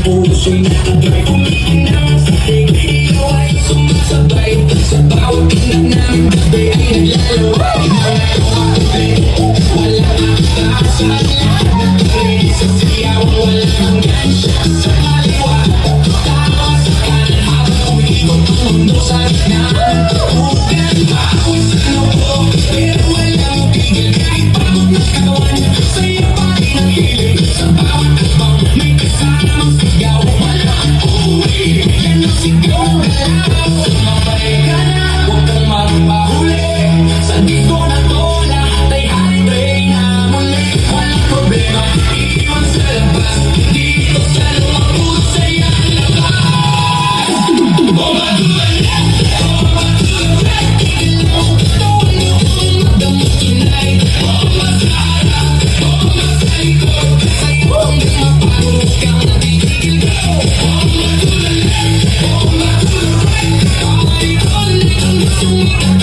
Puso'y nakadrive, kumikinang sa ating ilaw ay sumasabay. Sa bawat inak ng gabi ay naglalaway. Mga tumabi, wala makakasa lahat ng tuloy. Sa siyaw, wala hanggan siya sa kaliwa. Tama sa kanan habang umiikot ang mundo sa gitnaan. Huwag bawis sa loob, pero walang tigil kahit pagod na kawan. Sa'yo pa rin ang hilig sa bawat akbang. May kasamang sigaw, wala ang uwi. Yan ang sigaw na lang. Sumabay ka na, huwag kang magpahuli. Sa dito na to, lahat ay highway na muli. Walang problema, iwan sa labas. Dito sa lumabot sa'yo ang labas. Bomba to the left, bomba to the right. Ilaw, tawag mo kung magdamo tonight. Bomba sa harap, bomba sa likod. Sa'yo ang di mapagod kang natigil ko. Bomba to the left, bomba to the right. Tawag mo ulit ang gusto mo.